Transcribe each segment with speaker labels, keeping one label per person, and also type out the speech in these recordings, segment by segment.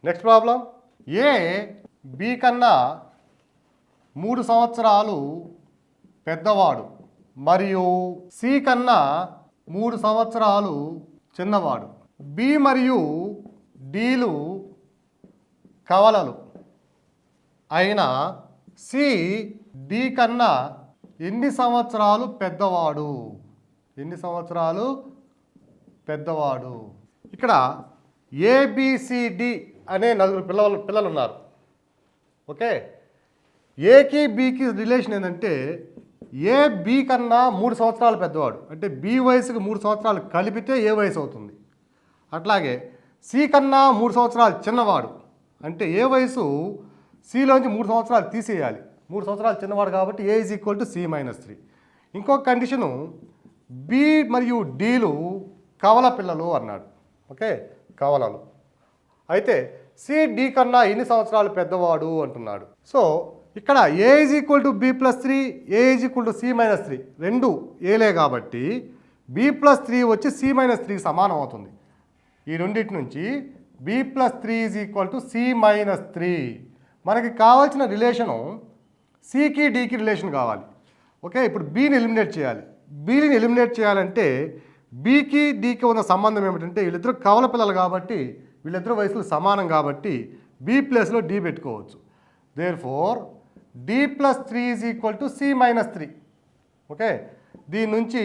Speaker 1: Next problem, A B కన్నా 3 సంవత్సరాలు పెద్దవాడు మరియు సి కన్నా 3 సంవత్సరాలు చిన్నవాడు. బి మరియు డీలు కవలలు అయిన సి డి కన్నా ఎన్ని సంవత్సరాలు పెద్దవాడు? ఎన్ని సంవత్సరాలు పెద్దవాడు? ఇక్కడ ఏబిసిడి అనే 4 పిల్లలు ఉన్నారు. ఓకే, ఏకి బికి రిలేషన్ ఏంటంటే ఏ బి కన్నా 3 సంవత్సరాలు పెద్దవాడు, అంటే బి వయసుకి 3 సంవత్సరాలు కలిపితే ఏ వయసు అవుతుంది. అట్లాగే సి కన్నా 3 సంవత్సరాలు చిన్నవాడు, అంటే ఏ వయసు సిలోంచి 3 సంవత్సరాలు తీసేయాలి. 3 సంవత్సరాలు చిన్నవాడు కాబట్టి A is equal to C minus 3. ఇంకొక కండిషను, బి మరియు డీలు కవల పిల్లలు అన్నాడు. ఓకే, కవలలు అయితే సి డి కన్నా ఎన్ని సంవత్సరాలు పెద్దవాడు అంటున్నాడు. సో ఇక్కడ A is equal to B plus 3, A is equal to C minus 3 రెండు ఏలే కాబట్టి బి ప్లస్ 3 వచ్చి సి మైనస్ 3 సమానం అవుతుంది. ఈ రెండింటి నుంచి B plus 3 is equal to C minus 3. మనకి కావాల్సిన రిలేషను సికి డికి రిలేషన్ కావాలి. ఓకే, ఇప్పుడు బిని ఎలిమినేట్ చేయాలి. బిని ఎలిమినేట్ చేయాలంటే బికి డికి ఉన్న సంబంధం ఏమిటంటే వీళ్ళిద్దరు కవల పిల్లలు కాబట్టి వీళ్ళిద్దరు వయసులు సమానం కాబట్టి బి ప్లస్లో డి పెట్టుకోవచ్చు. Therefore D plus 3 is equal to C minus 3. Okay, దీని నుంచి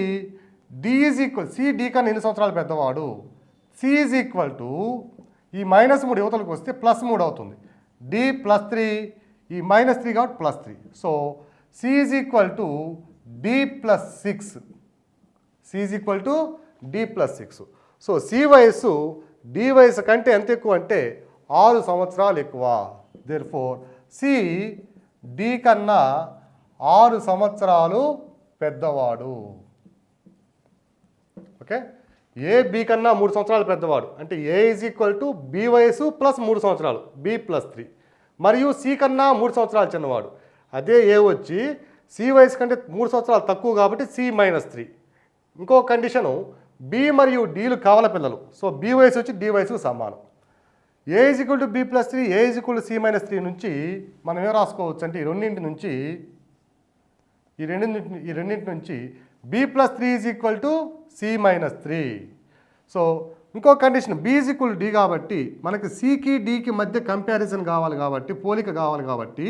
Speaker 1: D is equal, C D కన్నా ఎన్ని సంవత్సరాలు పెద్దవాడు, సి ఈజ్ ఈక్వల్ టు ఈ -3 యువతలకు వస్తే +3 అవుతుంది. డి ప్లస్ 3, ఈ -3 కాబట్టి +3. So C is equal to D plus 6. C is equal to D plus 6. So C వయసు డి వయసు కంటే ఎంత ఎక్కువ అంటే 6 సంవత్సరాలు ఎక్కువ. దేర్ఫోర్ సి డి కన్నా 6 సంవత్సరాలు పెద్దవాడు. ఓకే, ఏ బి కన్నా 3 సంవత్సరాలు పెద్దవాడు, అంటే ఏ ఈజ్ ఈక్వల్ టు బి వయసు ప్లస్ 3 సంవత్సరాలు, బి ప్లస్ 3, మరియు సి కన్నా 3 సంవత్సరాలు చిన్నవాడు. అదే ఏ వచ్చి సి వయసు కంటే 3 సంవత్సరాలు తక్కువ కాబట్టి సి మైనస్ 3. ఇంకో కండిషను, బి మరియు డీలు కవల పిల్లలు. సో బి వయసు వచ్చి డి వయసుకు సమానం. A is equal to B plus 3, A is equal to C minus 3 నుంచి మనం ఏం రాసుకోవచ్చు అంటే ఈ రెండింటి నుంచి B plus 3 is equal to C minus 3. So ఇంకో condition, B is equal D కాబట్టి మనకి సికి డికి మధ్య కంపారిజన్ కావాలి కాబట్టి, పోలిక కావాలి కాబట్టి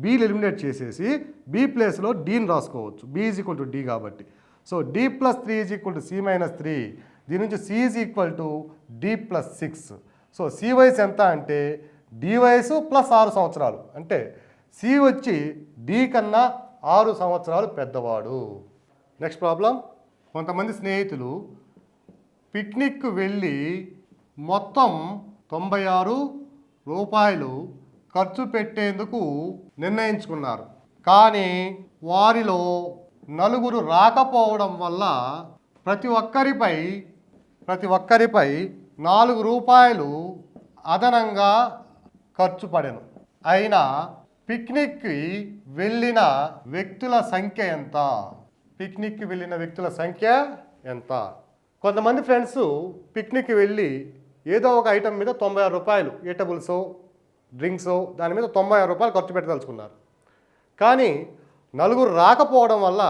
Speaker 1: బీలు ఎలిమినేట్ చేసేసి బి ప్లేస్లో డీని రాసుకోవచ్చు. B is equal to D కాబట్టి. So D plus 3 is equal to C minus 3. దీని నుంచి C is equal to D plus 6. So C వయసు ఎంత అంటే డి వయసు ప్లస్ 6 సంవత్సరాలు, అంటే సి వచ్చి డి కన్నా 6 సంవత్సరాలు పెద్దవాడు. నెక్స్ట్ ప్రాబ్లం, కొంతమంది స్నేహితులు పిక్నిక్ వెళ్ళి మొత్తం 96 రూపాయలు ఖర్చు పెట్టేందుకు నిర్ణయించుకున్నారు. కానీ వారిలో 4 రాకపోవడం వల్ల ప్రతి ఒక్కరిపై 4 రూపాయలు అదనంగా ఖర్చు పడెను. అయినా పిక్నిక్కి వెళ్ళిన వ్యక్తుల సంఖ్య ఎంత? పిక్నిక్కి వెళ్ళిన వ్యక్తుల సంఖ్య ఎంత? కొంతమంది ఫ్రెండ్స్ పిక్నిక్కి వెళ్ళి ఏదో ఒక ఐటెం మీద 96 రూపాయలు, ఈటబుల్సో డ్రింక్సో దాని మీద 96 రూపాయలు ఖర్చు పెట్టదలుచుకున్నారు. కానీ 4 రాకపోవడం వల్ల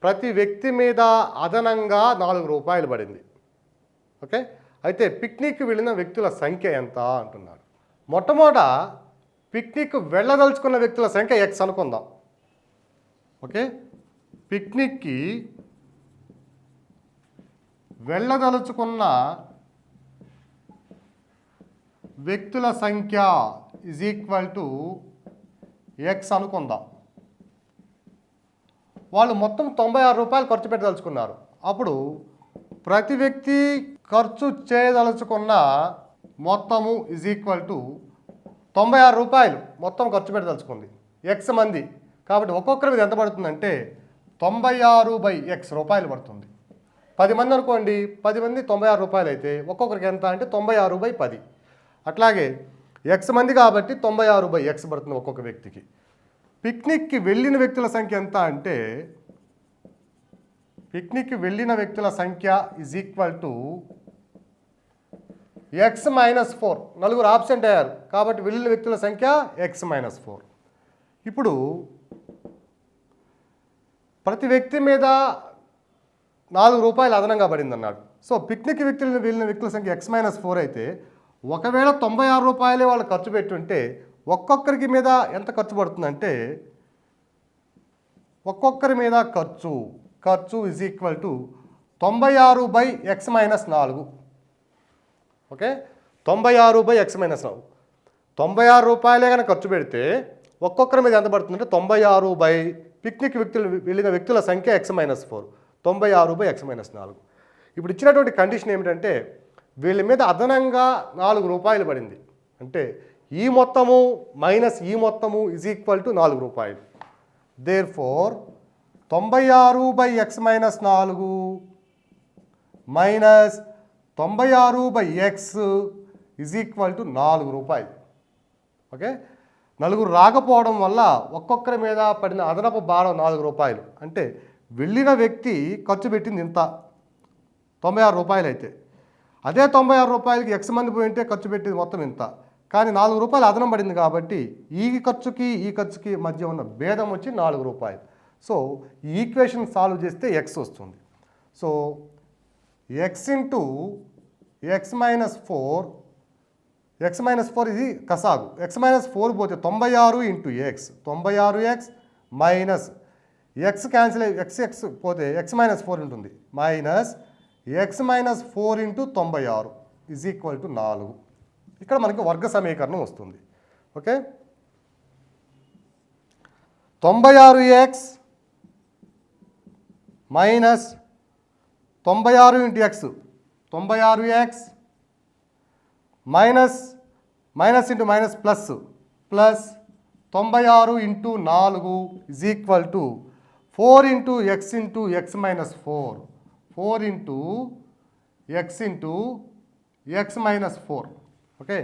Speaker 1: ప్రతి వ్యక్తి మీద అదనంగా 4 రూపాయలు పడింది. ఓకే, అయితే పిక్నిక్కి వెళ్ళిన వ్యక్తుల సంఖ్య ఎంత అంటున్నాడు. మొట్టమొదట పిక్నిక్ వెళ్ళదలుచుకున్న వ్యక్తుల సంఖ్య ఎక్స్ అనుకుందాం. ఓకే, పిక్నిక్కి వెళ్ళదలుచుకున్న వ్యక్తుల సంఖ్య ఈజ్ ఈక్వల్ టు ఎక్స్ అనుకుందాం. వాళ్ళు మొత్తం 96 రూపాయలు ఖర్చు పెట్టదలుచుకున్నారు. అప్పుడు ప్రతి వ్యక్తి ఖర్చు చేయదలుచుకున్న మొత్తము ఈజ్ ఈక్వల్ టు 96 రూపాయలు మొత్తం ఖర్చు పెట్టదలుచుకుంది ఎక్స్ మంది. కాబట్టి ఒక్కొక్కరి మీద ఎంత పడుతుందంటే 96/x రూపాయలు పడుతుంది. 10 మంది అనుకోండి, 10 మంది 96 రూపాయలు అయితే ఒక్కొక్కరికి ఎంత అంటే 96/10. అట్లాగే ఎక్స్ మంది కాబట్టి 96/x పడుతుంది ఒక్కొక్క వ్యక్తికి. పిక్నిక్కి వెళ్ళిన వ్యక్తుల సంఖ్య ఎంత అంటే పిక్నిక్కి వెళ్ళిన వ్యక్తుల సంఖ్య ఈజ్ ఈక్వల్ టు x-4 నలుగురు ఆబ్సెంట్ అయ్యారు కాబట్టి వెళ్ళిన వ్యక్తుల సంఖ్య x-4. ఇప్పుడు ప్రతి వ్యక్తి మీద 4 రూపాయలు అదనంగా పడింది అన్నాడు. సో పిక్నిక్ వ్యక్తులను వెళ్ళిన వ్యక్తుల సంఖ్య x-4 అయితే ఒకవేళ 96 రూపాయలే వాళ్ళు ఖర్చు పెట్టుంటే ఒక్కొక్కరికి మీద ఎంత ఖర్చు పడుతుందంటే ఒక్కొక్కరి మీద ఖర్చు is equal to 96/x-4. Okay, 96/x-4. 96 రూపాయలే కనుక ఖర్చు పెడితే ఒక్కొక్కరి మీద ఎంత పడుతుందంటే 96 పిక్నిక్ వ్యక్తులు వెళ్ళిన వ్యక్తుల సంఖ్య x-4, 96/x-4. ఇప్పుడు ఇచ్చినటువంటి కండిషన్ ఏమిటంటే వీళ్ళ మీద అదనంగా 4 రూపాయలు పడింది. అంటే ఈ మొత్తము మైనస్ ఈ మొత్తము ఈజ్ ఈక్వల్ టు 4 రూపాయలు. Therefore 96/x-4 minus 96/x is equal to 4 రూపాయలు. ఓకే, నలుగురు రాకపోవడం వల్ల ఒక్కొక్కరి మీద పడిన అదనపు భారం 4 రూపాయలు. అంటే వెళ్ళిన వ్యక్తి ఖర్చు పెట్టింది ఇంత 96 రూపాయలు అయితే అదే 96 రూపాయలకి x మంది పోయింటే ఖర్చు పెట్టింది మొత్తం ఇంత. కానీ 4 రూపాయలు అదనం పడింది కాబట్టి ఈ ఖర్చుకి మధ్య ఉన్న భేదం వచ్చి 4 రూపాయలు. సో ఈ ఈక్వేషన్ సాల్వ్ చేస్తే x వస్తుంది. సో x ఇంటూ x-4 ఇది కసాగు. x-4 పోతే 96 into x 96x minus x cancel x పోతే x-4 ఉంటుంది minus x-4 into 96 is equal to 4. ఇక్కడ మనకి వర్గ సమీకరణం వస్తుంది. Okay, 96x minus 96 into x 96x minus into minus plus 96 into 4 is equal to 4 into x into x-4 4 into x-4. Okay,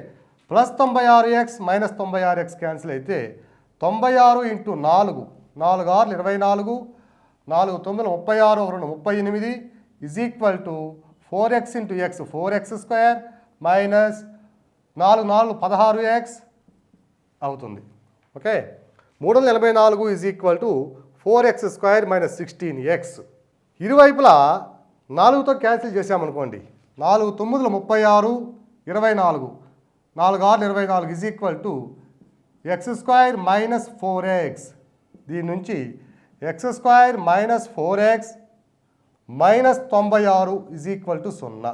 Speaker 1: plus 96x minus 96x cancel అయితే 96 into 4 4 6 24 4 9 36 2 38 is equal to 4x into x 4x² minus 4 4 16x అవుతుంది. Okay, 344 is equal to 4x² minus 16x. ఇరువైపులా 4తో cancel చేసామనుకోండి 4 9 36 24 4 6 24 is equal to x² minus 4x. దీని నుంచి x² minus 4x minus 96 is equal to 0.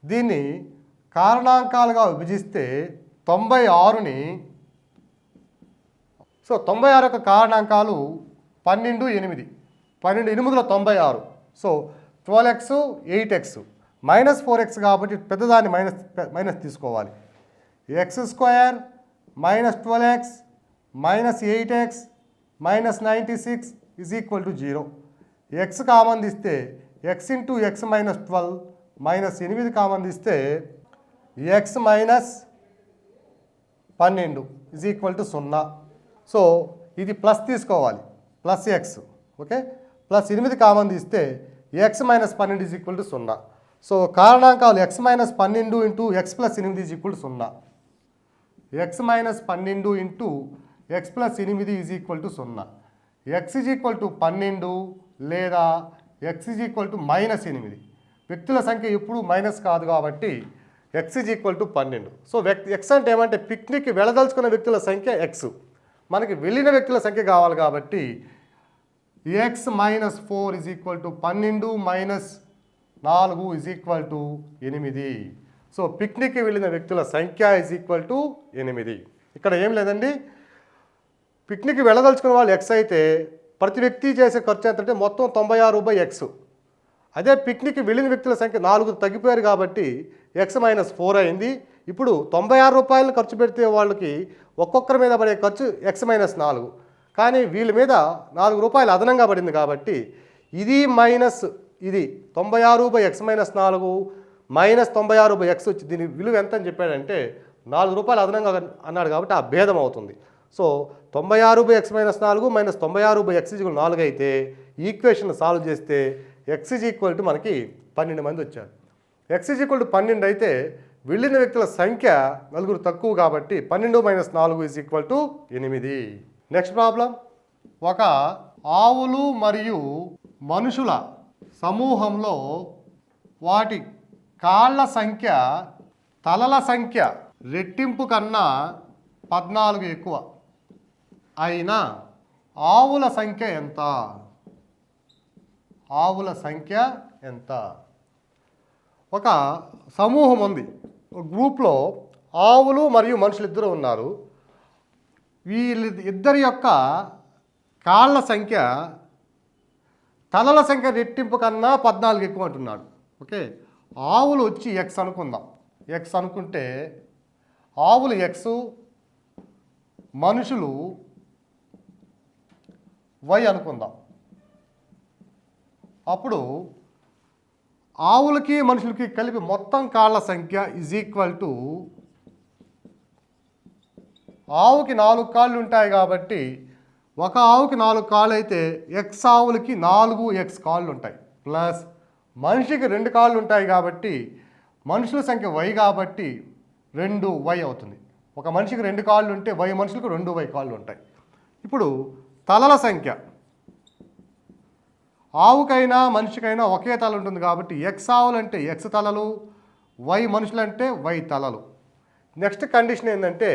Speaker 1: దీన్ని కారణాంకాలుగా విభజిస్తే 96ని 96 యొక్క కారణాంకాలు 12 8 12 8లో 96. So 12x 8x minus 4x కాబట్టి పెద్దదాన్ని మైనస్ తీసుకోవాలి. x² minus 12x minus 8x minus 96 is equal to 0. x common తీస్తే x into x minus 12 minus 8 common తీస్తే x minus 12 is equal to 0. So ఇది plus తీసుకోవాలి plus x. Okay, plus 8 common తీస్తే x minus 12 is equal to 0. So కారణాంకాలు x minus 12 into x plus 8 is equal to 0. x minus 12 into x plus 8 is equal to 0. x is equal to 12 లేదా x is equal to minus 8. వ్యక్తుల సంఖ్య ఎప్పుడు minus కాదు కాబట్టి x is equal to 12. So x అంటే ఏమంటే పిక్నిక్కి వెళ్ళదలుచుకున్న వ్యక్తుల సంఖ్య x, మనకి వెళ్ళిన వ్యక్తుల సంఖ్య కావాలి కాబట్టి x minus 4 is equal to 12 minus 4 is equal to 8. So పిక్నిక్కి వెళ్ళిన వ్యక్తుల సంఖ్య ఈజ్ ఈక్వల్ టు 8. ఇక్కడ ఏం లేదండి, పిక్నిక్కి వెళ్ళదలుచుకున్న వాళ్ళు x అయితే ప్రతి వ్యక్తి చేసే ఖర్చు ఎంతంటే మొత్తం 96/x. అదే పిక్నిక్కి వెళ్ళిన వ్యక్తుల సంఖ్య 4 తగ్గిపోయారు కాబట్టి x మైనస్ 4 అయింది. ఇప్పుడు 96 రూపాయలు ఖర్చు పెడితే వాళ్ళకి ఒక్కొక్కరి మీద పడే ఖర్చు x మైనస్ 4. కానీ వీళ్ళ మీద 4 రూపాయలు అదనంగా పడింది కాబట్టి ఇది మైనస్ ఇది 96/x మైనస్ 4 మైనస్ 96/x వచ్చి దీని విలువ ఎంత అని చెప్పాడంటే 4 రూపాయలు అదనంగా అన్నాడు కాబట్టి ఆ భేదం అవుతుంది. So 96/x minus 4 minus 96/x 4 అయితే ఈక్వేషన్ సాల్వ్ చేస్తే x ఈజ్ ఈక్వల్ టు మనకి 12 మంది వచ్చారు. x ఈజ్ ఈక్వల్ టు 12 అయితే వెళ్ళిన వ్యక్తుల సంఖ్య నలుగురు తక్కువ కాబట్టి 12 - 4 = 8. Next problem. ఒక ఆవులు మరియు మనుషుల సమూహంలో వాటి కాళ్ళ సంఖ్య తలల సంఖ్య రెట్టింపు కన్నా 14 ఎక్కువ అయినా ఆవుల సంఖ్య ఎంత? ఆవుల సంఖ్య ఎంత? ఒక సమూహం ఉంది. ఒక గ్రూప్లో ఆవులు మరియు మనుషులు ఇద్దరు ఉన్నారు. వీళ్ళిద్దరి యొక్క కాళ్ళ సంఖ్య తలల సంఖ్య రెట్టింపు కన్నా 14 ఎక్కువ అంటున్నాడు. ఓకే, ఆవులు వచ్చి ఎక్స్ అనుకుందాం. ఎక్స్ అనుకుంటే ఆవులు ఎక్స్, మనుషులు వై అనుకుందాం. అప్పుడు ఆవులకి మనుషులకి కలిపి మొత్తం కాళ్ళ సంఖ్య = ఆవుకి 4 కాళ్ళు ఉంటాయి కాబట్టి ఒక ఆవుకి 4 కాళ్ళు అయితే ఎక్స్ ఆవులకి 4x కాళ్ళు ఉంటాయి. ప్లస్ మనిషికి 2 కాళ్ళు ఉంటాయి కాబట్టి మనుషుల సంఖ్య y కాబట్టి 2y అవుతుంది. ఒక మనిషికి 2 కాళ్ళు ఉంటే y మనుషులకు 2y కాళ్ళు ఉంటాయి. ఇప్పుడు తలల సంఖ్య ఆవుకైనా మనిషికైనా ఒకే తల ఉంటుంది కాబట్టి ఎక్స్ ఆవులు అంటే ఎక్స్ తలలు, వై మనుషులు అంటే వై తలలు. నెక్స్ట్ కండిషన్ ఏంటంటే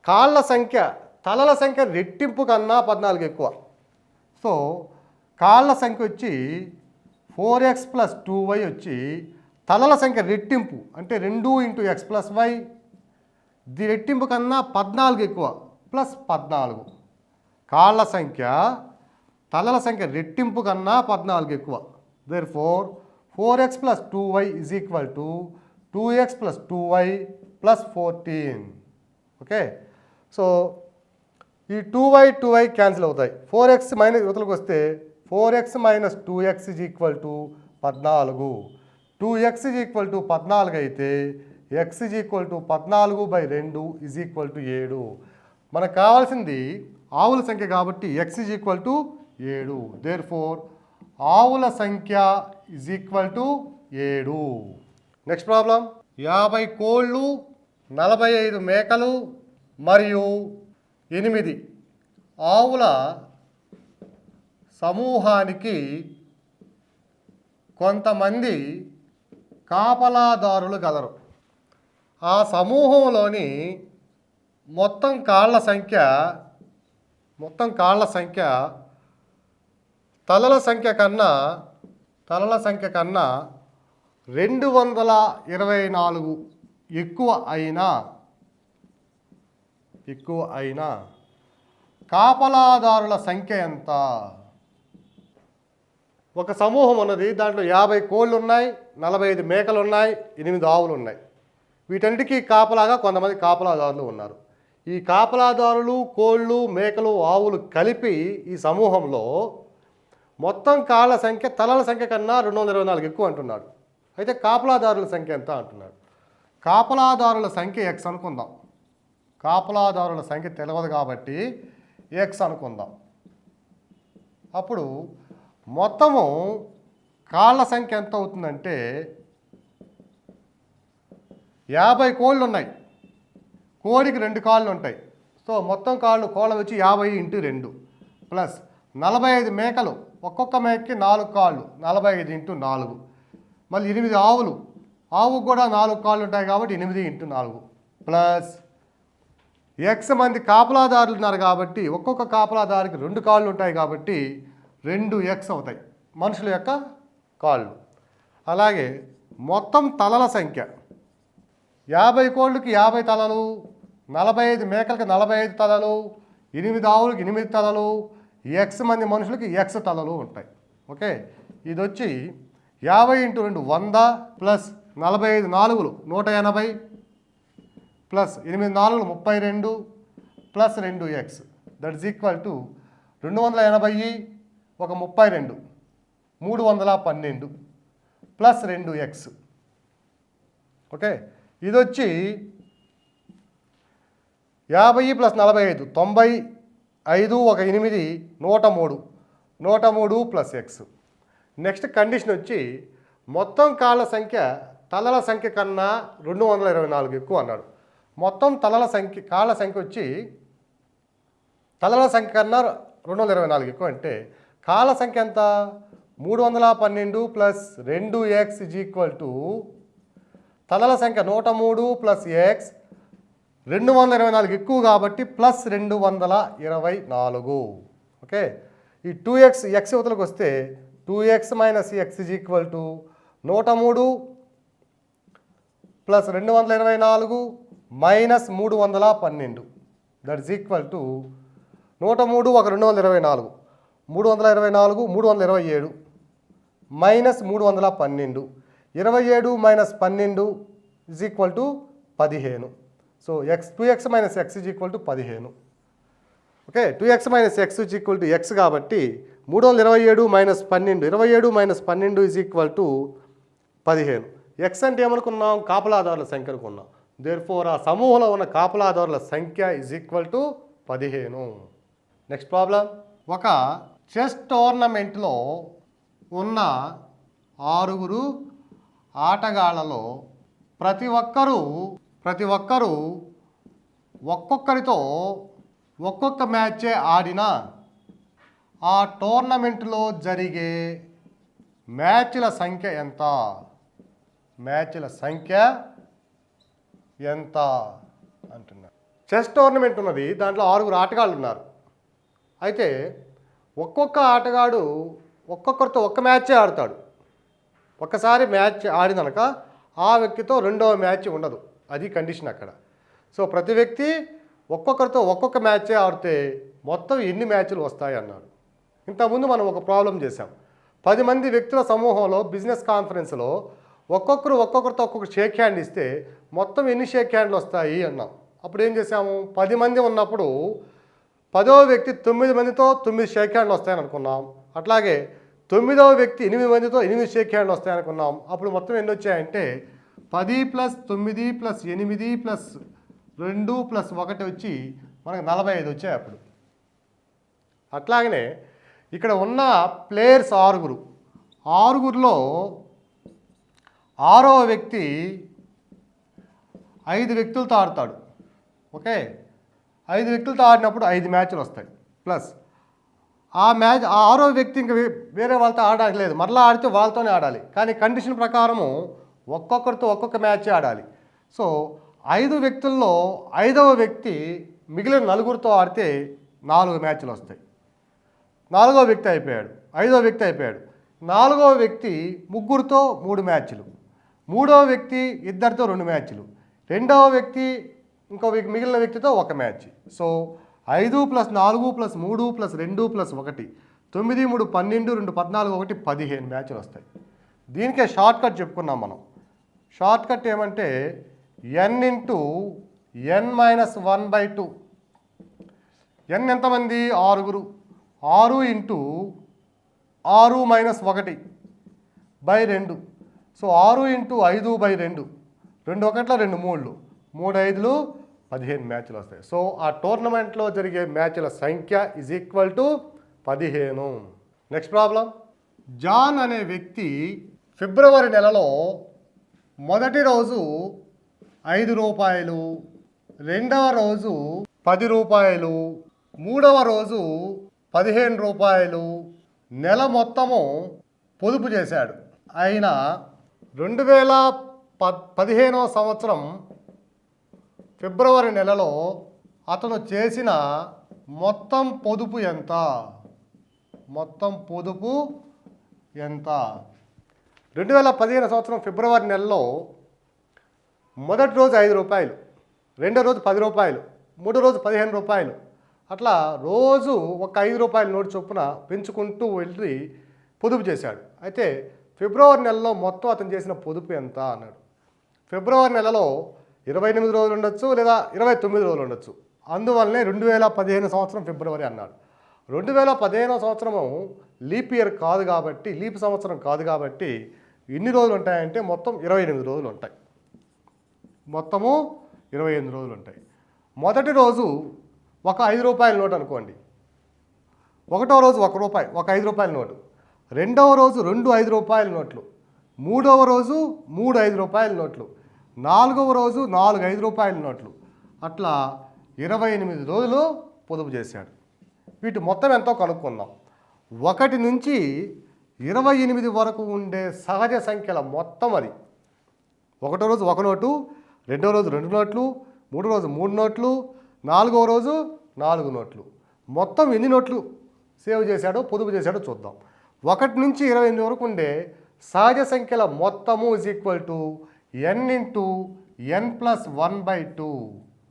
Speaker 1: కాళ్ళ సంఖ్య తలల సంఖ్య రెట్టింపు కన్నా 14 ఎక్కువ. సో కాళ్ళ సంఖ్య వచ్చి 4x + 2y వచ్చి తలల సంఖ్య రెట్టింపు అంటే 2 × x + y, ది రెట్టింపు కన్నా 14 ఎక్కువ ప్లస్ 14. కాళ్ళ సంఖ్య తలల సంఖ్య రెట్టింపు కన్నా 14 ఎక్కువ. Therefore 4x + 2y = 2x + 2y + 14. Okay, so ఈ 2y క్యాన్సిల్ అవుతాయి. 4x మైనస్ యువతలకు వస్తే 4x - 2x = 14. 2x = 14 అయితే x = 14/2 = 7. మనకు కావాల్సింది ఆవుల సంఖ్య కాబట్టి x = 7. దేర్ఫోర్ ఆవుల సంఖ్య = 7. Next problem. 50 కోళ్ళు, 45 మేకలు మరియు 8 ఆవుల సమూహానికి కొంతమంది కాపలాదారులు గలరు. ఆ సమూహంలోని మొత్తం కాళ్ళ సంఖ్య తలల సంఖ్య కన్నా 224 ఎక్కువ అయినా కాపలాదారుల సంఖ్య ఎంత? ఒక సమూహం ఉన్నది. దాంట్లో 50 కోళ్ళు ఉన్నాయి, 45 మేకలు ఉన్నాయి, 8 ఆవులు ఉన్నాయి. వీటన్నిటికీ కాపలాగా కొంతమంది కాపలాదారులు ఉన్నారు. ఈ కాపలాదారులు, కోళ్ళు, మేకలు, ఆవులు కలిపి ఈ సమూహంలో మొత్తం కాళ్ళ సంఖ్య తలల సంఖ్య కన్నా 224 ఎక్కువ అంటున్నాడు. అయితే కాపలాదారుల సంఖ్య ఎంత అంటున్నాడు. కాపలాదారుల సంఖ్య x అనుకుందాం. కాపలాదారుల సంఖ్య తెలియదు కాబట్టి x అనుకుందాం. అప్పుడు మొత్తము కాళ్ళ సంఖ్య ఎంత అవుతుందంటే 50 కోళ్ళు ఉన్నాయి, కోడికి 2 కాళ్ళు ఉంటాయి. సో మొత్తం కోళ్ళ వచ్చి 50 × 2 ప్లస్ 45 మేకలు, ఒక్కొక్క మేకకి 4 కాళ్ళు, 45 × 4. మళ్ళీ 8 ఆవులు, ఆవుకు కూడా 4 కాళ్ళు ఉంటాయి కాబట్టి 8 × 4 ప్లస్ x మంది కాపలాదారులు ఉన్నారు కాబట్టి ఒక్కొక్క కాపలాదారికి 2 కాళ్ళు ఉంటాయి కాబట్టి 2x అవుతాయి మనుషుల యొక్క కాళ్ళు. అలాగే మొత్తం తలల సంఖ్య 50 కోళ్ళకి 50 తలలు, 45 మేకలకి 45 తలలు, 8 ఆవులకి 8 తలలు, x మంది మనుషులకి x తలలు ఉంటాయి. ఓకే, ఇది వచ్చి 50 × 2 100 plus 45 4లు 180 plus 8 4లు 32 plus 2x that is equal to 280 ఒక 32 312 ప్లస్ 2x. ఓకే, ఇది వచ్చి 50 ప్లస్ 45 95 ఒక 8 103 ప్లస్ x. నెక్స్ట్ కండిషన్ వచ్చి మొత్తం కాళ్ళ సంఖ్య తలల సంఖ్య కన్నా 224 ఎక్కువ అన్నాడు. మొత్తం తలల సంఖ్య కాళ్ళ సంఖ్య వచ్చి తలల సంఖ్య కన్నా 224 ఎక్కువ అంటే కాళ్ళ సంఖ్య ఎంత? 312 ప్లస్ 2x తలల సంఖ్య 103 ప్లస్ x 224 ఎక్కువ కాబట్టి ప్లస్ 224. ఓకే, ఈ 2x x యువతలకు వస్తే 2x minus x 103 plus 224 minus 312 that is equal to 103 ఒక 224 327 minus 312 27 minus 12 is equal to 15. So x minus x is equal to 15. Okay, 2x minus x is equal to x కాబట్టి 327 minus 12 27 minus 12 is equal to 15. x అంటే ఏమనుకున్నాం? కాపలాదారుల సంఖ్య అనుకున్నాం. Therefore ఆ సమూహంలో ఉన్న కాపలాదారుల సంఖ్య is equal to 15. Next problem. ఒక చెస్ టోర్నమెంట్లో ఉన్న 6 ఆటగాళ్లలో ప్రతి ఒక్కరూ ఒక్కొక్కరితో ఒక్కొక్క మ్యాచే ఆడినా ఆ టోర్నమెంట్లో జరిగే మ్యాచ్ల సంఖ్య ఎంత? మ్యాచ్ల సంఖ్య ఎంత అంటున్నారు. చెస్ టోర్నమెంట్ ఉన్నది, దాంట్లో 6 ఆటగాళ్ళు ఉన్నారు. అయితే ఒక్కొక్క ఆటగాడు ఒక్కొక్కరితో ఒక్క మ్యాచే ఆడతాడు. ఒక్కసారి మ్యాచ్ ఆడినక ఆ వ్యక్తితో రెండవ మ్యాచ్ ఉండదు, అది కండిషన్ అక్కడ. సో ప్రతి వ్యక్తి ఒక్కొక్కరితో ఒక్కొక్క మ్యాచే ఆడితే మొత్తం ఎన్ని మ్యాచ్లు వస్తాయి అన్నాడు. ఇంతకుముందు మనం ఒక ప్రాబ్లం చేసాం. 10 మంది వ్యక్తుల సమూహంలో బిజినెస్ కాన్ఫరెన్స్లో ఒక్కొక్కరితో ఒక్కొక్క షేక్ హ్యాండ్ ఇస్తే మొత్తం ఎన్ని షేక్ హ్యాండ్లు వస్తాయి అన్నాం. అప్పుడు ఏం చేసాము? 10 మంది ఉన్నప్పుడు 10వ వ్యక్తి 9 మందితో 9 షేక్ హ్యాండ్లు వస్తాయని అనుకున్నాం. అట్లాగే 9వ వ్యక్తి 8 మందితో 8 షేక్ హ్యాండ్లు వస్తాయనుకున్నాం. అప్పుడు మొత్తం ఎన్ని వచ్చాయంటే 10 ప్లస్ 9 ప్లస్ 8 ప్లస్ 2 ప్లస్ 1 వచ్చి మనకు 45 వచ్చాయి అప్పుడు. అట్లాగనే ఇక్కడ ఉన్న ప్లేయర్స్ 6లో 6వ వ్యక్తి 5 వ్యక్తులతో ఆడతాడు. ఓకే, 5 వ్యక్తులతో ఆడినప్పుడు 5 మ్యాచ్లు వస్తాయి. ప్లస్ ఆ 6వ వ్యక్తి ఇంకా వేరే వాళ్ళతో ఆడడానికి లేదు, మరలా ఆడితే వాళ్ళతోనే ఆడాలి. కానీ కండిషన్ ప్రకారము ఒక్కొక్కరితో ఒక్కొక్క మ్యాచ్ ఆడాలి. సో 5 వ్యక్తుల్లో 5వ వ్యక్తి మిగిలిన 4తో ఆడితే 4 మ్యాచ్లు వస్తాయి. 4వ వ్యక్తి అయిపోయాడు, 5వ వ్యక్తి అయిపోయాడు. 4వ వ్యక్తి 3తో 3 మ్యాచ్లు, 3వ వ్యక్తి 2తో 2 మ్యాచ్లు, 2వ వ్యక్తి మిగిలిన వ్యక్తితో 1 match. So 5 plus 4 plus 3 plus 2 plus 1 9 3 12 2 14 1 15 మ్యాచ్లు వస్తాయి. దీనికే షార్ట్ కట్ చెప్పుకున్నాం మనం. షార్ట్ కట్ ఏమంటే n into n minus 1/2. n ఎంతమంది? 6. 6 ఇంటూ 6 మైనస్ 1/2. So 6 into 5/2. 2 1 2 3 3 5 15 మ్యాచ్లు వస్తాయి. సో ఆ టోర్నమెంట్లో జరిగే మ్యాచ్ల సంఖ్య is equal to 15. Next problem. John అనే వ్యక్తి ఫిబ్రవరి నెలలో మొదటి రోజు 5 రూపాయలు, రెండవ రోజు 10 రూపాయలు, మూడవ రోజు 15 రూపాయలు నెల మొత్తము పొదుపు చేశాడు. ఆయన 2015వ సంవత్సరం ఫిబ్రవరి నెలలో అతను చేసిన మొత్తం పొదుపు ఎంత? మొత్తం పొదుపు ఎంత? 2015 సంవత్సరం ఫిబ్రవరి నెలలో మొదటి రోజు 5 రూపాయలు, రెండో రోజు 10 రూపాయలు, మూడో రోజు 15 రూపాయలు, అట్లా రోజు ఒక 5 రూపాయల నోటు చొప్పున పెంచుకుంటూ వెళ్ళి పొదుపు చేశాడు. అయితే ఫిబ్రవరి నెలలో మొత్తం అతను చేసిన పొదుపు ఎంత అన్నాడు. ఫిబ్రవరి నెలలో 28 రోజులు ఉండొచ్చు, లేదా 29 రోజులు ఉండొచ్చు. అందువల్లనే 2015 సంవత్సరం ఫిబ్రవరి అన్నాడు. 2015 సంవత్సరము లీప్ ఇయర్ కాదు కాబట్టి, లీప్ సంవత్సరం కాదు కాబట్టి ఎన్ని రోజులు ఉంటాయంటే మొత్తం 28 రోజులు ఉంటాయి. మొత్తము 28 రోజులు ఉంటాయి. మొదటి రోజు ఒక 5 రూపాయల నోటు అనుకోండి. ఒకటో రోజు 1 రూపాయి, ఒక 5 రూపాయల నోటు. రెండవ రోజు 2 5 రూపాయల నోట్లు. మూడవ రోజు 3 5 రూపాయల నోట్లు, 4వ రోజు 4 5 రూపాయల నోట్లు, అట్లా 28 రోజులు పొదుపు చేశాడు. వీటి మొత్తం ఎంతో కనుక్కుందాం. 1 నుంచి 28 వరకు ఉండే సహజ సంఖ్యల మొత్తం అది. 1వ రోజు 1 నోటు, 2వ రోజు 2 నోట్లు, 3వ రోజు 3 నోట్లు, 4వ రోజు 4 నోట్లు. మొత్తం ఎన్ని నోట్లు సేవ్ చేశాడో పొదుపు చేశాడో చూద్దాం. 1 నుంచి 28 వరకు ఉండే సహజ సంఖ్యల మొత్తము is equal to n into n plus 1/2.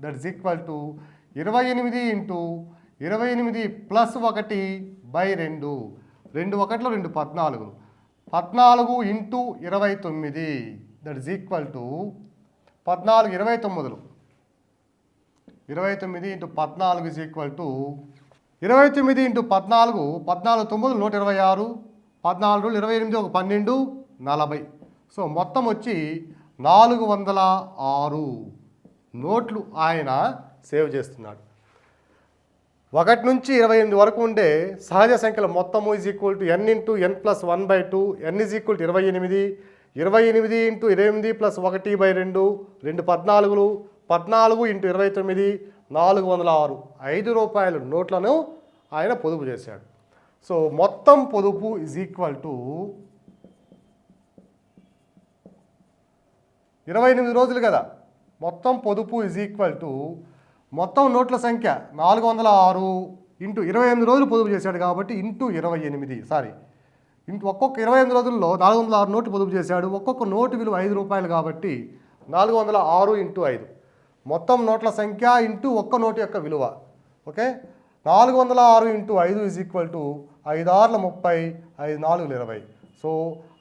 Speaker 1: That is equal to 28 into 28 plus 1/2. 2 1లు 2 14. 14 into 29. That is equal to 14 29. 29 into 14 is equal to 29 into 14. 14 9 126. 14 28 ఒక 12 40. సో మొత్తం వచ్చి 406 నోట్లు ఆయన సేవ్ చేస్తున్నాడు. 1 నుంచి 28 వరకు ఉండే సహజ సంఖ్యల మొత్తము is equal to n into n plus 1/2. n is equal to 28. 28 into 28 plus 1/2. 2 14. 14 into 29 406. 5 రూపాయల నోట్లను ఆయన పొదుపు చేశాడు. సో మొత్తం పొదుపు ఈజ్ ఈక్వల్ టు 28 రోజులు కదా. మొత్తం పొదుపు ఈజ్ ఈక్వల్ టు మొత్తం నోట్ల సంఖ్య 406 ఇంటూ 28 రోజులు పొదుపు చేశాడు కాబట్టి ఇంటూ 28 ఒక్కొక్క 28 రోజుల్లో 406 నోట్లు పొదుపు చేశాడు. ఒక్కొక్క నోటు విలువ 5 రూపాయలు కాబట్టి 406 ఇంటూ 5 మొత్తం నోట్ల సంఖ్య ఇంటూ ఒక్క నోటు యొక్క విలువ. Okay, 406 into 5 is equal to 5 6 30, 5 4 20. So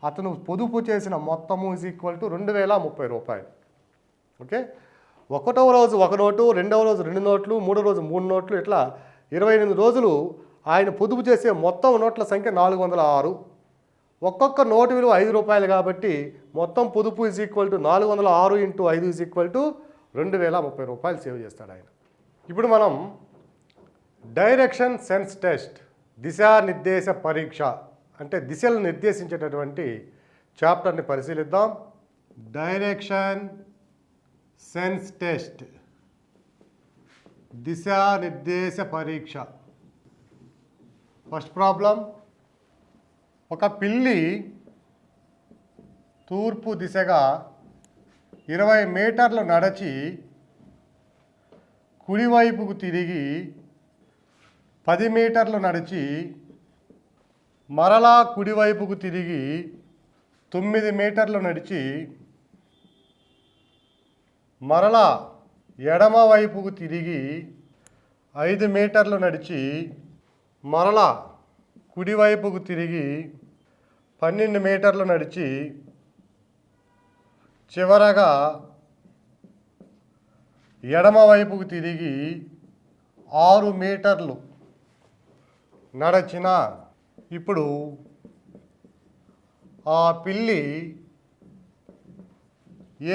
Speaker 1: అతను పొదుపు చేసిన మొత్తము ఈజ్ ఈక్వల్ టు 2030 రూపాయలు. ఓకే, 1వ రోజు 1 నోటు, 2వ రోజు 2 నోట్లు, 3వ రోజు 3 నోట్లు, ఇట్లా 28 రోజులు ఆయన పొదుపు చేసే మొత్తం నోట్ల సంఖ్య 406. ఒక్కొక్క నోటు విలువ 5 రూపాయలు కాబట్టి మొత్తం పొదుపు is equal to 406 into 5 is equal to 2030 రూపాయలు సేవ్ చేస్తాడు ఆయన. ఇప్పుడు మనం డైరెక్షన్ సెన్స్ టెస్ట్, దిశానిర్దేశ పరీక్ష అంటే దిశలు నిర్దేశించేటటువంటి చాప్టర్ని పరిశీలిద్దాం. డైరెక్షన్ సెన్స్ టెస్ట్, దిశానిర్దేశ పరీక్ష. ఫస్ట్ ప్రాబ్లం, ఒక పిల్లి తూర్పు దిశగా 20 మీటర్లు నడిచి కుడివైపుకు తిరిగి 10 మీటర్లు నడిచి మరలా కుడివైపుకు తిరిగి 9 మీటర్లు నడిచి మరలా ఎడమ వైపుకు తిరిగి 5 మీటర్లు నడిచి మరలా కుడివైపుకు తిరిగి 12 మీటర్లు నడిచి చివరగా ఎడమ వైపుకు తిరిగి 6 మీటర్లు నడిచిన ఇప్పుడు ఆ పిల్లి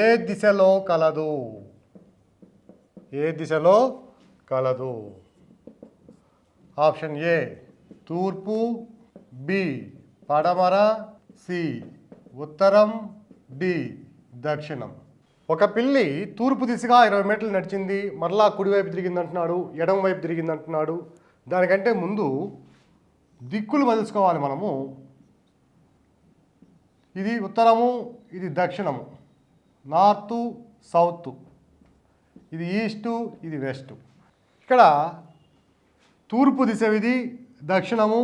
Speaker 1: ఏ దిశలో కలదు? ఏ దిశలో కలదు? ఆప్షన్ ఏ తూర్పు, బి పడమర, సి ఉత్తరం, డి దక్షిణం. ఒక పిల్లి తూర్పు దిశగా 20 మీటర్లు నడిచింది, మరలా కుడివైపు తిరిగింది అంటున్నాడు, ఎడమ వైపు తిరిగింది అంటున్నాడు. దానికంటే ముందు దిక్కులు మలుచుకోవాలి మనము. ఇది ఉత్తరము, ఇది దక్షిణము, నార్తు సౌత్, ఇది ఈస్టు, ఇది వెస్ట్. ఇక్కడ తూర్పు దిశ ఇది, దక్షిణము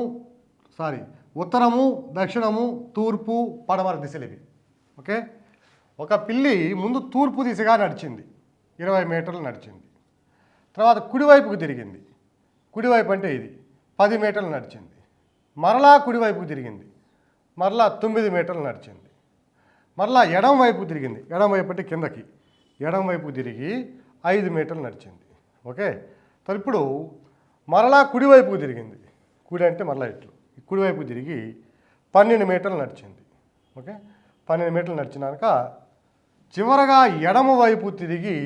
Speaker 1: ఉత్తరము, దక్షిణము, తూర్పు, పడమర దిశలు ఇవి. ఓకే, ఒక పిల్లి ముందు తూర్పు దిశగా నడిచింది, 20 మీటర్లు నడిచింది. తర్వాత కుడివైపుకు తిరిగింది, కుడివైపు అంటే ఇది 10 మీటర్లు నడిచింది. మరలా కుడివైపుకు తిరిగింది, మరలా 9 మీటర్లు నడిచింది. మరలా ఎడమ వైపుకు తిరిగింది, ఎడమ వైపు అంటే కిందకి, ఎడమ వైపుకు తిరిగి 5 మీటర్లు నడిచింది. ఓకే, तर ఇప్పుడు మరలా కుడివైపుకు తిరిగింది, కుడి అంటే మరలా ఇట్లు కుడివైపుకు తిరిగి 12 మీటర్లు నడిచింది. ఓకే, 12 మీటర్లు నడిచినాక చివరగా ఎడమ వైపు తిరిగి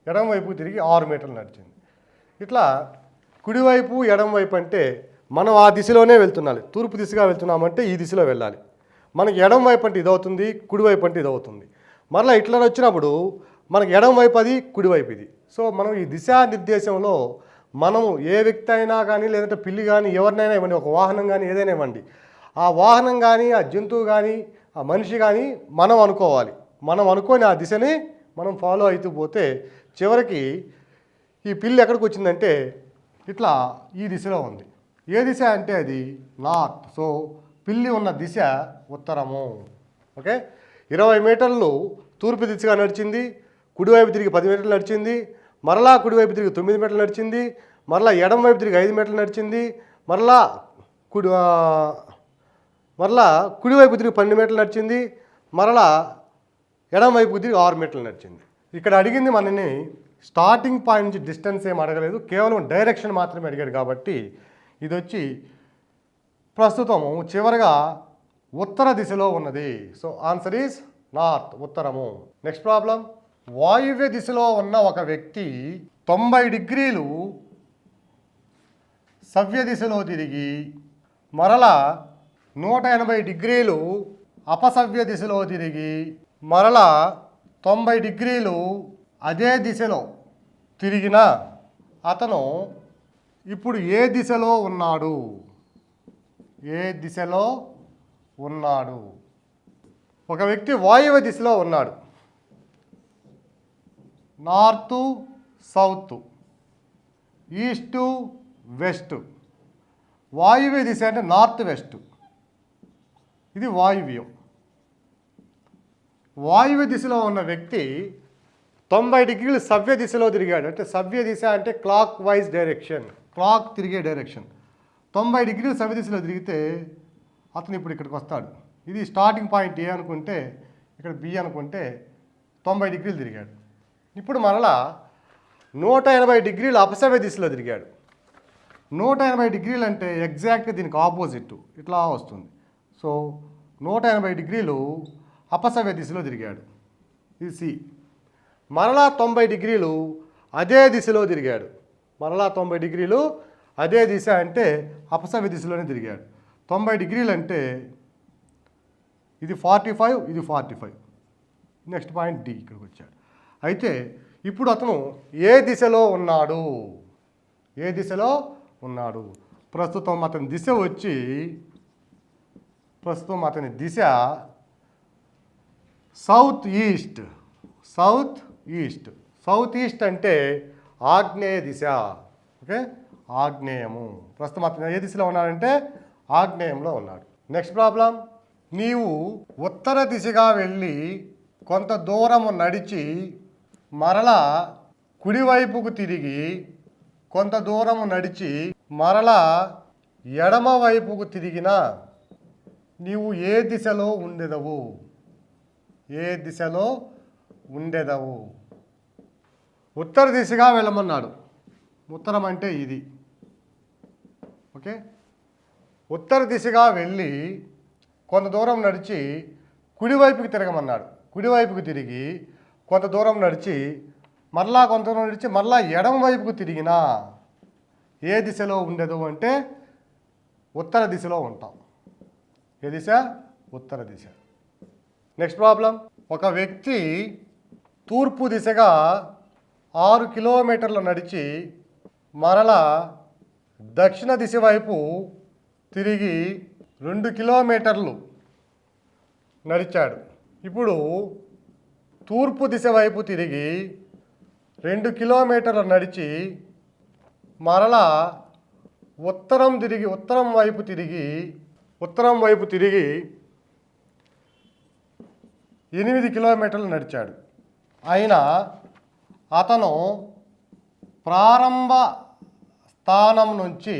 Speaker 1: 6 మీటర్లు నడిచింది. ఇట్లా కుడివైపు ఎడమ వైపు అంటే మనం ఆ దిశలోనే వెళ్తున్నాలి. తూర్పు దిశగా వెళ్తున్నామంటే ఈ దిశలో వెళ్ళాలి. మనకి ఎడమ వైపు అంటే ఇది అవుతుంది, కుడివైపు అంటే ఇది అవుతుంది. మరలా ఇట్లా వచ్చినప్పుడు మనకి ఎడమ వైపు అది, కుడివైపు ఇది. సో మనం ఈ దిశానిర్దేశంలో మనము ఏ వ్యక్తి అయినా కానీ, లేదంటే పిల్లి కానీ, ఎవరినైనా ఇవ్వండి, ఒక వాహనం కానీ ఏదైనా ఇవ్వండి, ఆ వాహనం కానీ, ఆ జంతువు కానీ, ఆ మనిషి కానీ మనం అనుకోవాలి. మనం అనుకొని ఆ దిశని మనం ఫాలో అవుతూ పోతే చివరికి ఈ పిల్లి ఎక్కడికి వచ్చిందంటే ఇట్లా ఈ దిశలో ఉంది. ఏ దిశ అంటే అది నార్త్. సో పిల్లి ఉన్న దిశ ఉత్తరము. ఓకే, 20 మీటర్లు తూర్పు దిశగా నడిచింది, కుడివైపు తిరిగి 10 మీటర్లు నడిచింది, మరలా కుడివైపు తిరిగి 9 మీటర్లు నడిచింది, మరలా ఎడమ వైపు తిరిగి 5 మీటర్లు నడిచింది, మరలా కుడివైపు తిరిగి 12 మీటర్లు నడిచింది, మరలా ఎడమ వైపుకు తిరిగి 6 మీటర్లు నడిచింది. ఇక్కడ అడిగింది మనని స్టార్టింగ్ పాయింట్ నుంచి డిస్టెన్స్ ఏం అడగలేదు, కేవలం డైరెక్షన్ మాత్రమే అడిగాడు. కాబట్టి ఇది వచ్చి ప్రస్తుతం చివరిగా ఉత్తర దిశలో ఉన్నది. సో ఆన్సర్ ఈజ్ నార్త్, ఉత్తరము. నెక్స్ట్ ప్రాబ్లం, వాయువ్య దిశలో ఉన్న ఒక వ్యక్తి 90 డిగ్రీలు సవ్య దిశలో తిరిగి మరలా 180 డిగ్రీలు అపసవ్య దిశలో తిరిగి మరలా 90 డిగ్రీలు అదే దిశలో తిరిగిన అతను ఇప్పుడు ఏ దిశలో ఉన్నాడు? ఏ దిశలో ఉన్నాడు? ఒక వ్యక్తి వాయువ్య దిశలో ఉన్నాడు. North, south, east, west. వాయువ్య దిశ అంటే నార్త్ వెస్ట్, ఇది వాయువ్యం. వాయువ్య దిశలో ఉన్న వ్యక్తి 90 డిగ్రీలు సవ్య దిశలో తిరిగాడు. అంటే సవ్య దిశ అంటే క్లాక్ వైజ్ డైరెక్షన్, క్లాక్ తిరిగే డైరెక్షన్. 90 డిగ్రీలు సవ్య దిశలో తిరిగితే అతను ఇప్పుడు ఇక్కడికి వస్తాడు. ఇది స్టార్టింగ్ పాయింట్ ఏ అనుకుంటే, ఇక్కడ బి అనుకుంటే 90 డిగ్రీలు తిరిగాడు. ఇప్పుడు మరలా 180 డిగ్రీలు అపసవ్య దిశలో తిరిగాడు. 180 డిగ్రీలు అంటే ఎగ్జాక్ట్గా దీనికి ఆపోజిట్ ఇట్లా వస్తుంది. సో 180 డిగ్రీలు అపసవ్య దిశలో తిరిగాడు, ఇది సి. మరలా 90 డిగ్రీలు అదే దిశలో తిరిగాడు. మరలా 90 డిగ్రీలు అదే దిశ అంటే అపసవ్య దిశలోనే తిరిగాడు. 90 డిగ్రీలు అంటే ఇది 45, ఇది 45. నెక్స్ట్ పాయింట్ డి, ఇక్కడికి వచ్చాడు. అయితే ఇప్పుడు అతను ఏ దిశలో ఉన్నాడు? ఏ దిశలో ఉన్నాడు? ప్రస్తుతం అతని దిశ వచ్చి, ప్రస్తుతం అతని దిశ south east. South east. South east అంటే ఆగ్నేయ దిశ. ఓకే, ఆగ్నేయము. ప్రస్తుతం అతను ఏ దిశలో ఉన్నాడంటే ఆగ్నేయంలో ఉన్నాడు. నెక్స్ట్ ప్రాబ్లం, నీవు ఉత్తర దిశగా వెళ్ళి కొంత దూరము నడిచి మరలా కుడివైపుకు తిరిగి కొంత దూరము నడిచి మరలా ఎడమ వైపుకు తిరిగిన నీవు ఏ దిశలో ఉండెదవు? ఏ దిశలో ఉండెదవు? ఉత్తర దిశగా వెళ్ళమన్నాడు. ఉత్తరం అంటే ఇది. ఓకే, ఉత్తర దిశగా వెళ్ళి కొంత దూరం నడిచి కుడివైపుకి తిరగమన్నాడు. కుడివైపుకి తిరిగి కొంత దూరం నడిచి మరలా కొంత దూరం నడిచి మరలా ఎడమ వైపుకు తిరిగినా ఏ దిశలో ఉండదు అంటే ఉత్తర దిశలో ఉంటాం. ఏ దిశ? ఉత్తర దిశ. నెక్స్ట్ ప్రాబ్లం, ఒక వ్యక్తి తూర్పు దిశగా 6 కిలోమీటర్లు నడిచి మరలా దక్షిణ దిశ వైపు తిరిగి 2 కిలోమీటర్లు నడిచాడు. ఇప్పుడు తూర్పు దిశ వైపు తిరిగి 2 కిలోమీటర్లు నడిచి మరలా ఉత్తరం వైపు తిరిగి 8 కిలోమీటర్లు నడిచాడు. అయినా అతను ప్రారంభ స్థానం నుంచి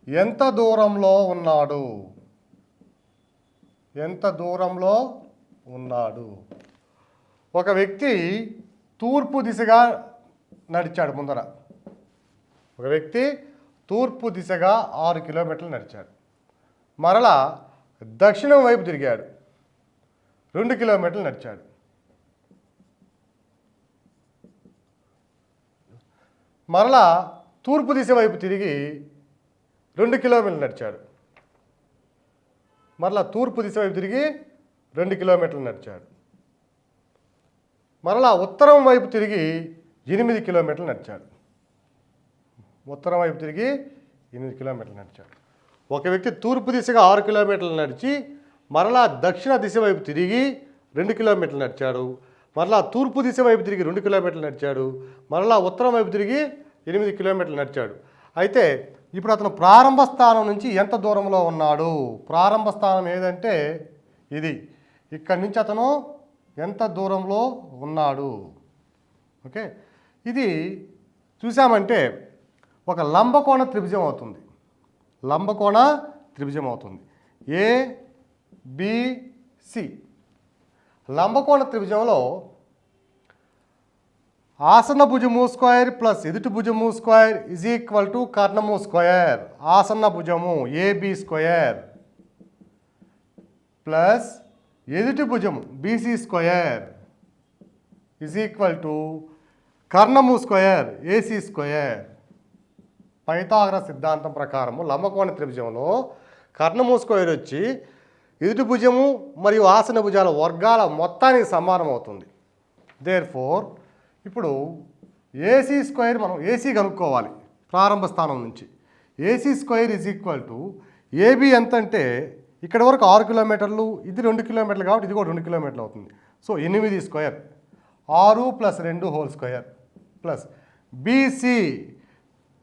Speaker 1: ఎంత దూరంలో ఉన్నాడు? ఎంత దూరంలో ఉన్నాడు? ఒక వ్యక్తి తూర్పు దిశగా నడిచాడు. ముందర ఒక వ్యక్తి తూర్పు దిశగా 6 కిలోమీటర్లు నడిచాడు. మరలా దక్షిణం వైపు తిరిగాడు, 2 కిలోమీటర్లు నడిచాడు. మరలా తూర్పు దిశ వైపు తిరిగి 2 కిలోమీటర్లు నడిచాడు. మరలా తూర్పు దిశ వైపు తిరిగి 2 కిలోమీటర్లు నడిచాడు. మరలా ఉత్తరం వైపు తిరిగి 8 కిలోమీటర్లు నడిచాడు. ఉత్తరం వైపు తిరిగి 8 కిలోమీటర్లు నడిచాడు. ఒక వ్యక్తి తూర్పు దిశగా 6 కిలోమీటర్లు నడిచి మరలా దక్షిణ దిశ వైపు తిరిగి 2 కిలోమీటర్లు నడిచాడు. మరలా తూర్పు దిశ వైపు తిరిగి 2 కిలోమీటర్లు నడిచాడు. మరలా ఉత్తరం వైపు తిరిగి 8 కిలోమీటర్లు నడిచాడు. అయితే ఇప్పుడు అతను ప్రారంభ స్థానం నుంచి ఎంత దూరంలో ఉన్నాడు? ప్రారంభ స్థానం ఏదంటే ఇది. ఇక్కడి నుంచి అతను ఎంత దూరంలో ఉన్నాడు? ఓకే, ఇది చూసామంటే ఒక లంబకోణ త్రిభుజం అవుతుంది. లంబకోణ త్రిభుజం అవుతుంది. ABC. లంబకోణ త్రిభుజంలో ఆసన్న భుజము స్క్వేర్ ప్లస్ ఎదుటి భుజము స్క్వేర్ ఇజ్ ఈక్వల్ టు కర్ణము స్క్వేర్. ఆసన్న భుజము AB స్క్వేర్ ప్లస్ ఎదుటి భుజము BC square is equal to కర్ణము స్క్వేర్ AC స్క్వేర్. పైథాగరస్ సిద్ధాంతం ప్రకారము లంబకోణ త్రిభుజంలో కర్ణము స్క్వేర్ వచ్చి ఎదుటి భుజము మరియు ఆసన భుజాల వర్గాల మొత్తానికి సమానం అవుతుంది. దేర్ఫోర్ ఇప్పుడు ఏసీ స్క్వేర్ మనం ఏసీ కనుక్కోవాలి ప్రారంభ స్థానం నుంచి. AC square is equal to AB ఎంత అంటే ఇక్కడ వరకు 6 కిలోమీటర్లు, ఇది 2 కిలోమీటర్లు కాబట్టి ఇది కూడా 2 కిలోమీటర్లు అవుతుంది. So 8 square, 6 + 2 whole square plus BC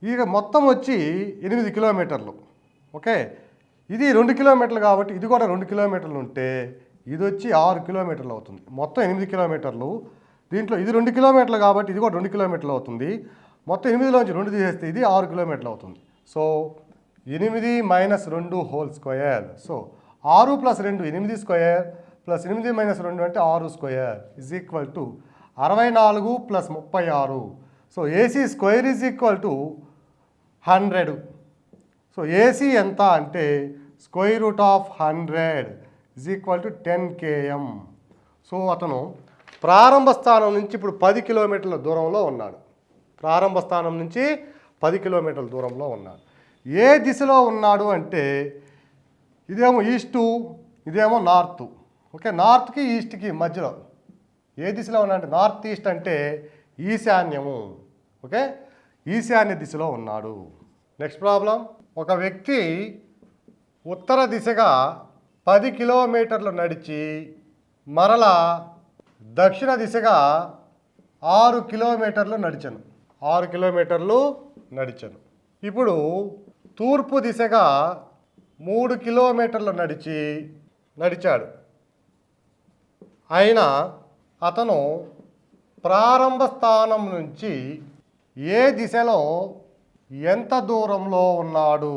Speaker 1: ఇక మొత్తం వచ్చి 8 కిలోమీటర్లు. ఓకే, ఇది 2 కిలోమీటర్లు కాబట్టి ఇది కూడా 2 కిలోమీటర్లు ఉంటే ఇది వచ్చి 6 కిలోమీటర్లు అవుతుంది. మొత్తం 8 కిలోమీటర్లు. దీంట్లో ఇది 2 కిలోమీటర్లు కాబట్టి ఇది కూడా 2 కిలోమీటర్లు అవుతుంది. మొత్తం 8లోంచి 2 తీసేస్తే ఇది 6 కిలోమీటర్లు అవుతుంది. So 8 - 2 whole square. So 6 + 2 8 square plus 8 - 2 అంటే 6 square is equal to 64 + 36. So AC square is equal to 100. So AC ఎంత అంటే √100 is equal to 10 km. So అతను ప్రారంభ స్థానం నుంచి ఇప్పుడు 10 కిలోమీటర్ల దూరంలో ఉన్నాడు. ప్రారంభ స్థానం నుంచి 10 కిలోమీటర్ల దూరంలో ఉన్నాడు. ఏ దిశలో ఉన్నాడు అంటే ఇదేమో ఈస్టు, ఇదేమో నార్త్. ఓకే, నార్త్కి ఈస్ట్కి మధ్యలో ఏ దిశలో ఉన్నాడు అంటే నార్త్ ఈస్ట్ అంటే ఈశాన్యము. ఓకే, ఈశాన్య దిశలో ఉన్నాడు. నెక్స్ట్ ప్రాబ్లం, ఒక వ్యక్తి ఉత్తర దిశగా 10 కిలోమీటర్లు నడిచి మరలా దక్షిణ దిశగా 6 కిలోమీటర్లు నడిచాను. 6 కిలోమీటర్లు నడిచాను. ఇప్పుడు తూర్పు దిశగా 3 కిలోమీటర్లు నడిచాడు. అయినా అతను ప్రారంభ స్థానం నుంచి ఏ దిశలో ఎంత దూరంలో ఉన్నాడు?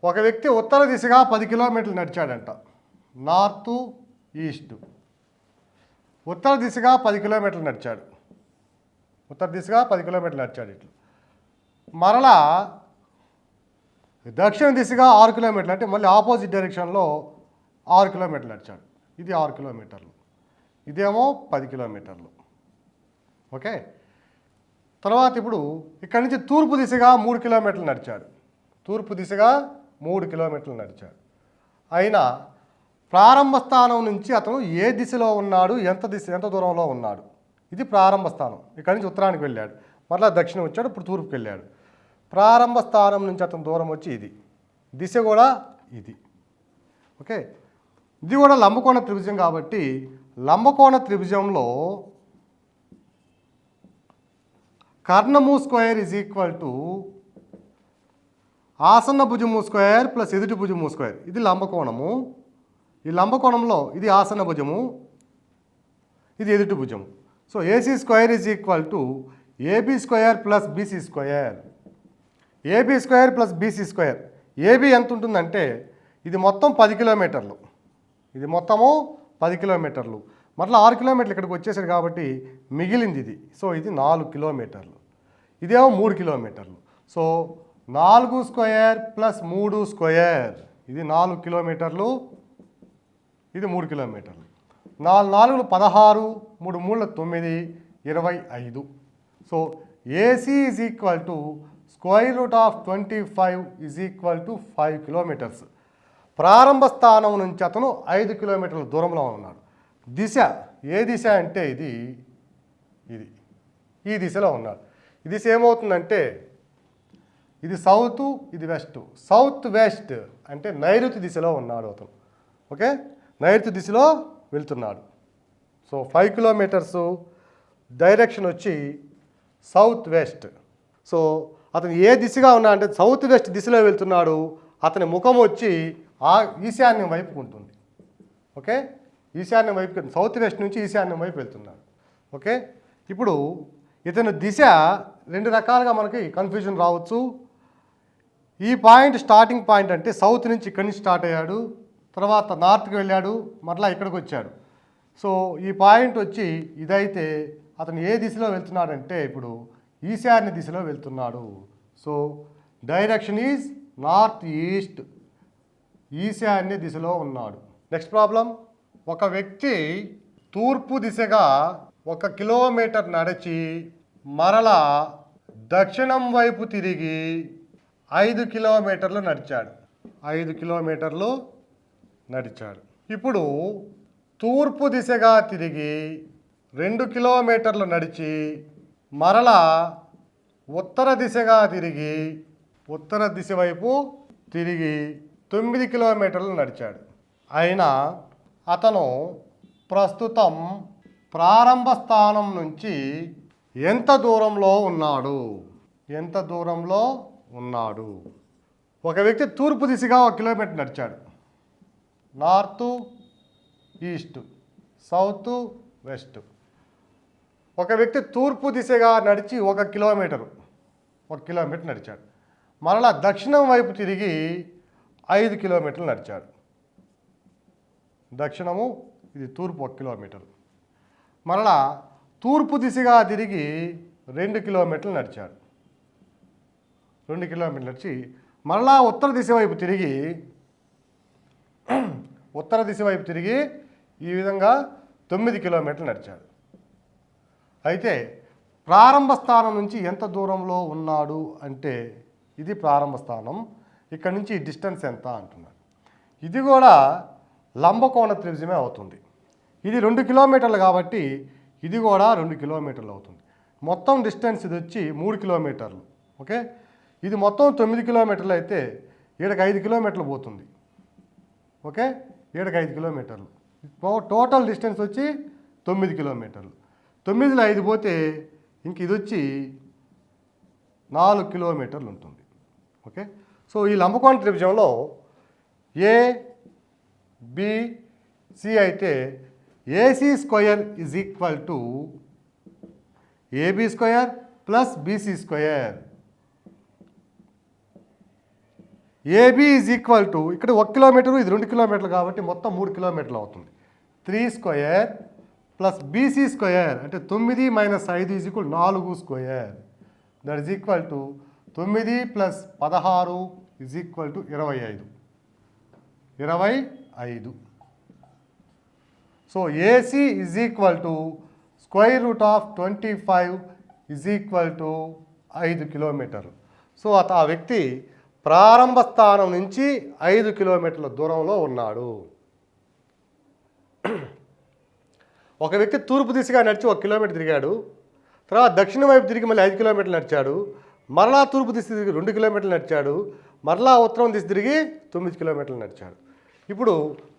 Speaker 1: ఒక వ్యక్తి ఉత్తర దిశగా 10 కిలోమీటర్లు నడిచాడంట. North east. ఉత్తర దిశగా 10 కిలోమీటర్లు నడిచాడు. ఉత్తర దిశగా 10 కిలోమీటర్లు నడిచాడు. ఇట్లా మరలా దక్షిణ దిశగా 6 కిలోమీటర్లు అంటే మళ్ళీ ఆపోజిట్ డైరెక్షన్లో 6 కిలోమీటర్లు నడిచాడు. ఇది 6 కిలోమీటర్లు, ఇదేమో 10 కిలోమీటర్లు. ఓకే, తర్వాత ఇప్పుడు ఇక్కడి నుంచి తూర్పు దిశగా 3 కిలోమీటర్లు నడిచాడు. తూర్పు దిశగా 3 కిలోమీటర్లు నడిచాడు. అయినా ప్రారంభ స్థానం నుంచి అతను ఏ దిశలో ఉన్నాడు, ఎంత దూరంలో ఉన్నాడు? ఇది ప్రారంభ స్థానం. ఇక్కడి నుంచి ఉత్తరానికి వెళ్ళాడు, మరలా దక్షిణం వచ్చాడు, ఇప్పుడు తూర్పుకి వెళ్ళాడు. ప్రారంభ స్థానం నుంచి అతను దూరం వచ్చి ఇది, దిశ కూడా ఇది. ఓకే, ఇది కూడా లంబకోణ త్రిభుజం కాబట్టి లంబకోణ త్రిభుజంలో కర్ణము స్క్వేర్ ఈజ్ ఈక్వల్ టు ఆసన్న భుజము స్క్వేర్ ప్లస్ ఎదుటి భుజము స్క్వేర్. ఇది లంబకోణము. ఈ లంబకోణంలో ఇది ఆసన్న భుజము, ఇది ఎదుటి భుజము. So AC square is equal to AB square plus BC square. AB square plus BC square. AB ఎంత ఉంటుందంటే ఇది మొత్తం 10 కిలోమీటర్లు. ఇది మొత్తము 10 కిలోమీటర్లు. మరలా 6 కిలోమీటర్లు ఇక్కడికి వచ్చేసాడు కాబట్టి మిగిలింది ఇది. సో ఇది 4 కిలోమీటర్లు. ఇదేమో 3 కిలోమీటర్లు. సో 4 స్క్వేర్ ప్లస్ 3 స్క్వేర్, ఇది 4 కిలోమీటర్లు, ఇది 3 కిలోమీటర్లు. 4 4 16, 3 3 9, 25. So AC is equal to √25 is equal to 5 kilometres. ప్రారంభ స్థానం నుంచి అతను 5 కిలోమీటర్ల దూరంలో ఉన్నాడు. దిశ ఏ దిశ అంటే ఇది ఈ దిశలో ఉన్నాడు. ఈ దిశ ఏమవుతుందంటే ఇది సౌత్, ఇది వెస్ట్. సౌత్ వెస్ట్ అంటే నైరుతి దిశలో ఉన్నాడు అతను. ఓకే, నైరుతి దిశలో వెళ్తున్నాడు. సో 5 కిలోమీటర్స్ డైరెక్షన్ వచ్చి సౌత్ వెస్ట్. సో అతను ఏ దిశగా ఉన్నా అంటే సౌత్ వెస్ట్ దిశలో వెళ్తున్నాడు. అతని ముఖం వచ్చి ఈశాన్యం వైపుకు ఉంటుంది. ఓకే, ఈశాన్యం వైపు, సౌత్ వెస్ట్ నుంచి ఈశాన్యం వైపు వెళ్తున్నాడు. ఓకే, ఇప్పుడు ఇతను దిశ 2 రకాలుగా మనకి కన్ఫ్యూజన్ రావచ్చు. ఈ పాయింట్ స్టార్టింగ్ పాయింట్ అంటే సౌత్ నుంచి ఇక్కడి నుంచి స్టార్ట్ అయ్యాడు, తర్వాత నార్త్కి వెళ్ళాడు, మరలా ఇక్కడికి వచ్చాడు. సో ఈ పాయింట్ వచ్చి ఇదైతే అతను ఏ దిశలో వెళ్తున్నాడంటే ఇప్పుడు ఈశాన్య దిశలో వెళ్తున్నాడు. So direction is north east, ఈశాన్య దిశలో ఉన్నాడు. నెక్స్ట్ ప్రాబ్లం, ఒక వ్యక్తి తూర్పు దిశగా 1 కిలోమీటర్ నడిచి మరలా దక్షిణం వైపు తిరిగి 5 కిలోమీటర్లు నడిచాడు. 5 కిలోమీటర్లు నడిచాడు. ఇప్పుడు తూర్పు దిశగా తిరిగి 2 కిలోమీటర్లు నడిచి మరలా ఉత్తర దిశగా తిరిగి ఉత్తర దిశ వైపు తిరిగి 9 కిలోమీటర్లు నడిచాడు. అయినా అతను ప్రస్తుతం ప్రారంభ స్థానం నుంచి ఎంత దూరంలో ఉన్నాడు? ఎంత దూరంలో ఉన్నాడు? ఒక వ్యక్తి తూర్పు దిశగా 1 కిలోమీటర్ నడిచాడు. North east, south west. ఒక వ్యక్తి తూర్పు దిశగా నడిచి 1 కిలోమీటర్ నడిచాడు. మరలా దక్షిణం వైపు తిరిగి 5 కిలోమీటర్లు నడిచాడు. దక్షిణము ఇది తూర్పు 1 కిలోమీటర్. మరలా తూర్పు దిశగా తిరిగి 2 కిలోమీటర్లు నడిచాడు. 2 కిలోమీటర్లు నడిచి మరలా ఉత్తర దిశ వైపు తిరిగి ఈ విధంగా 9 కిలోమీటర్లు నడిచాడు. అయితే ప్రారంభ స్థానం నుంచి ఎంత దూరంలో ఉన్నాడు అంటే ఇది ప్రారంభ స్థానం, ఇక్కడ నుంచి డిస్టెన్స్ ఎంత అంటున్నాడు. ఇది కూడా లంబకోణ త్రిభుజమే అవుతుంది. ఇది 2 కిలోమీటర్లు కాబట్టి ఇది కూడా 2 కిలోమీటర్లు అవుతుంది. మొత్తం డిస్టెన్స్ ఇది వచ్చి 3 కిలోమీటర్లు. ఓకే, ఇది మొత్తం 9 కిలోమీటర్లు అయితే ఈడకి 5 కిలోమీటర్లు పోతుంది. ఓకే, ఈడకి 5 కిలోమీటర్లు. టోటల్ డిస్టెన్స్ వచ్చి 9 కిలోమీటర్లు. 9లో 5 పోతే ఇంక ఇది వచ్చి 4 కిలోమీటర్లు ఉంటుంది. ఓకే, సో ఈ లంబకోణ త్రిభుజంలో ఏ బి సి అయితే AC square is equal to AB square plus BC square. AB is equal to ఇక్కడ 1 కిలోమీటరు, ఇది 2 కిలోమీటర్లు కాబట్టి మొత్తం 3 కిలోమీటర్లు అవుతుంది. 3 స్క్వయర్ ప్లస్ బీసీ స్క్వయర్ అంటే 9 minus 5 is equal 4 square. That is equal to 9 plus 16 is equal to 25. So AC is equal to square root of 25 is equal to 5 కిలోమీటర్లు. So ఆ వ్యక్తి ప్రారంభ స్థానం నుంచి 5 కిలోమీటర్ల దూరంలో ఉన్నాడు. ఒక వ్యక్తి తూర్పు దిశగా నడిచి 1 కిలోమీటర్ తిరిగాడు, తర్వాత దక్షిణ వైపు తిరిగి మళ్ళీ 5 కిలోమీటర్లు నడిచాడు, మరలా తూర్పు దిశ తిరిగి 2 కిలోమీటర్లు నడిచాడు, మరలా ఉత్తరం దిశ తిరిగి 9 కిలోమీటర్లు నడిచాడు. ఇప్పుడు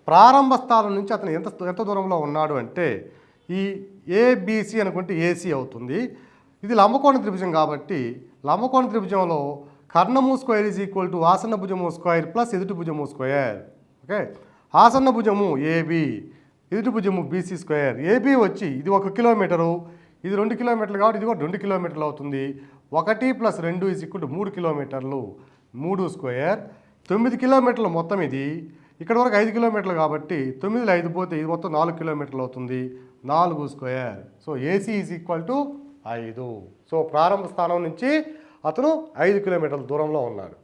Speaker 1: ప్రారంభ స్థానం నుంచి అతను ఎంత దూరంలో ఉన్నాడు అంటే ఈ ఏబిసి అనుకుంటే ఏసీ అవుతుంది. ఇది లంబకోణ త్రిభుజం కాబట్టి లంబకోణ త్రిభుజంలో కర్ణము స్క్వైర్ ఈజ్ ఈక్వల్ టు ఆసన్న భుజము స్క్వైర్ ప్లస్ ఎదుటి భుజము స్క్వైర్. ఓకే, ఆసన్న భుజము ఏబి, ఎదుటి భుజము బీసీ స్క్వైర్. ఏబి వచ్చి ఇది 1 కిలోమీటరు, ఇది 2 కిలోమీటర్లు కాబట్టి ఇది కూడా 2 కిలోమీటర్లు అవుతుంది. 1 ప్లస్ 2 ఈజ్ ఈక్వల్ టు 3 కిలోమీటర్లు, 3 స్క్వేర్. 9 కిలోమీటర్లు మొత్తం ఇది. ఇక్కడ వరకు 5 కిలోమీటర్లు కాబట్టి 9లో 5 పోతే ఇది మొత్తం 4 కిలోమీటర్లు అవుతుంది, 4 square. So AC is equal to 5. So ప్రారంభ స్థానం నుంచి అతను 5 కిలోమీటర్ల దూరంలో ఉన్నాడు.